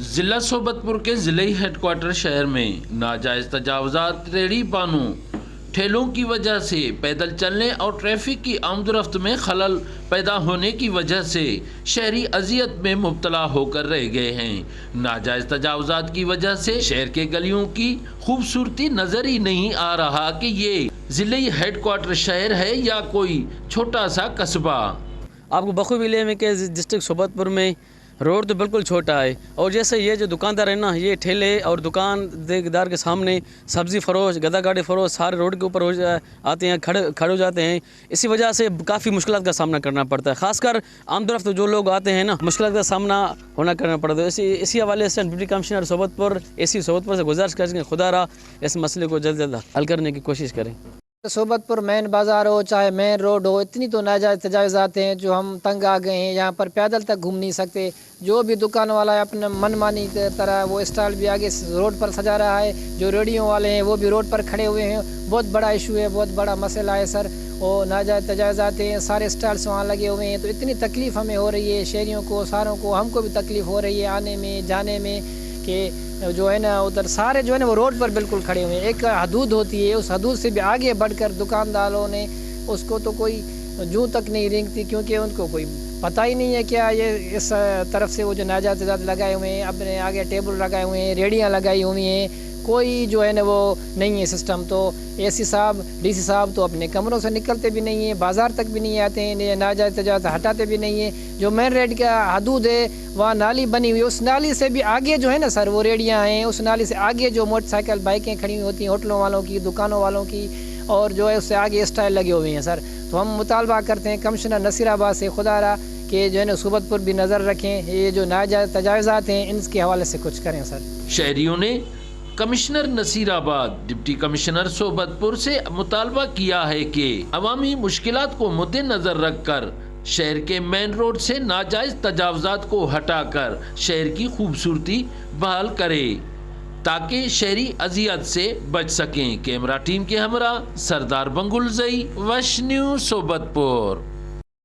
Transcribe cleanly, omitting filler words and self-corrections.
ضلع صوبت پور کے ضلعی ہیڈ کوارٹر شہر میں ناجائز تجاوزات، ریڑھی بانوں، ٹھیلوں کی وجہ سے پیدل چلنے اور ٹریفک کی آمد و رفت میں خلل پیدا ہونے کی وجہ سے شہری اذیت میں مبتلا ہو کر رہ گئے ہیں۔ ناجائز تجاوزات کی وجہ سے شہر کے گلیوں کی خوبصورتی نظر ہی نہیں آ رہا کہ یہ ضلعی ہیڈ کوارٹر شہر ہے یا کوئی چھوٹا سا قصبہ۔ آپ کو بخوبی علم ہے کہ ڈسٹرکٹ صوبت پور میں روڈ تو بالکل چھوٹا ہے، اور جیسے یہ جو دکاندار ہیں نا، یہ ٹھیلے اور دکاندار کے سامنے سبزی فروش، گدا گاڑی فروش سارے روڈ کے اوپر آتے ہیں، کھڑے ہو جاتے ہیں۔ اسی وجہ سے کافی مشکلات کا سامنا کرنا پڑتا ہے، خاص کر آمد و رفت جو لوگ آتے ہیں نا، مشکلات کا سامنا کرنا پڑتا ہے۔ اسی حوالے سے ڈپٹی کمشنر صوبت پور صوبت پور سے گزارش کریں کہ خدا را اس مسئلے کو جلد جلد حل کرنے کی کوشش کریں۔ صوبت پور مین بازار ہو چاہے مین روڈ ہو، اتنی تو ناجائز تجاوزات ہیں جو ہم تنگ آ گئے ہیں۔ یہاں پر پیدل تک گھوم نہیں سکتے، جو بھی دکان والا ہے اپنے من مانی طرح وہ اسٹال بھی آگے روڈ پر سجا رہا ہے، جو ریڑھیوں والے ہیں وہ بھی روڈ پر کھڑے ہوئے ہیں۔ بہت بڑا ایشو ہے، بہت بڑا مسئلہ ہے سر، اور ناجائز تجاوزات ہیں، سارے اسٹالس وہاں لگے ہوئے ہیں، تو اتنی تکلیف ہمیں ہو رہی ہے، شہریوں کو، ساروں کو، ہم کو بھی تکلیف ہو رہی ہے آنے میں جانے میں، کہ جو ہے نا ادھر سارے جو ہے نا وہ روڈ پر بالکل کھڑے ہوئے ہیں۔ ایک حدود ہوتی ہے، اس حدود سے بھی آگے بڑھ کر دکانداروں نے اس کو تو کوئی جوں تک نہیں رینگتی، کیونکہ ان کو کوئی پتہ ہی نہیں ہے کیا یہ اس طرف سے وہ جو ناجائز لگائے ہوئے ہیں، اپنے آگے ٹیبل لگائے ہوئے ہیں، ریڑیاں لگائی ہوئی ہیں، کوئی جو ہے نا وہ نہیں ہے سسٹم۔ تو اے سی صاحب، ڈی سی صاحب تو اپنے کمروں سے نکلتے بھی نہیں ہیں، بازار تک بھی نہیں آتے ہیں، ناجائز تجاوزات ہٹاتے بھی نہیں ہیں۔ جو مین روڈ کا حدود ہے وہاں نالی بنی ہوئی ہے، اس نالی سے بھی آگے جو ہے نا سر وہ ریڑیاں ہیں، اس نالی سے آگے جو موٹر سائیکل بائکیں کھڑی ہوئی ہوتی ہیں ہوٹلوں والوں کی، دکانوں والوں کی، اور جو ہے اس سے آگے اسٹائل لگے ہوئے ہیں سر۔ تو ہم مطالبہ کرتے ہیں کمشنر نصیر آباد سے خدا را کہ جو ہے نا صوبت پر بھی نظر رکھیں، یہ جو ناجائز تجاوزات ہیں ان کے حوالے سے کچھ کریں سر۔ شہریوں نے کمشنر نصیر آباد، ڈپٹی کمشنر صوبت پور سے مطالبہ کیا ہے کہ عوامی مشکلات کو مد نظر رکھ کر شہر کے مین روڈ سے ناجائز تجاوزات کو ہٹا کر شہر کی خوبصورتی بحال کرے تاکہ شہری اذیت سے بچ سکیں۔ کیمرہ ٹیم کے ہمراہ سردار بنگل زئی، وش نیوز صوبت پور۔